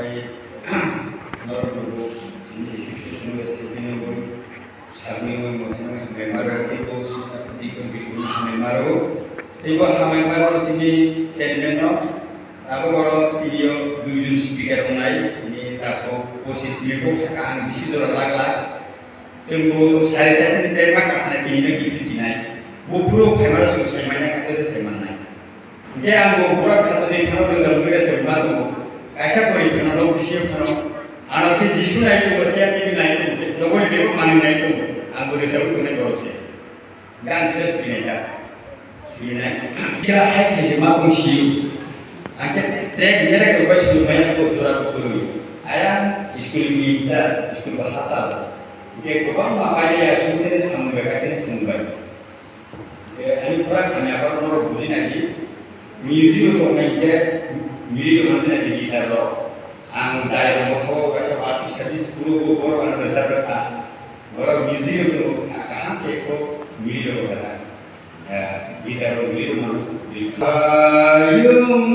sampai Norbuku ini nulis ini pun kami memang memang itu jika begitu memang sini sentimental aku kalau video tujuh speaker online ini aku posisi itu sekarang di situ lag semua saya terima karena ini kita cinai bupuro memang susah banyak itu semangat dia aku pura kata di kalau result kita semangat ऐसा कोई फैनों खुशी फैनों आनंद जिसु नहीं तो बस यार ये नहीं तो लोगों ने देखो मालूम नहीं तो आपको रिजल्ट करने को से गान फिर नहीं था ये नहीं क्या है कि जमा खुशी आगे ट्रैक मेरा को बस मैं को जोरा को कोई आया स्कूल में इंचार्ज स्कूल bahasa ये को balm apa ya susah sampai katanya sampai ini pura kami apa orang buzi lagi music ko kayak Miri ko nanti di gitar lo, ang saya mau tahu kasih pasti sedih 10 orang besar berta, orang musik itu kahang keko miri lo kata, ya gitar lo miri lo mana? Ayung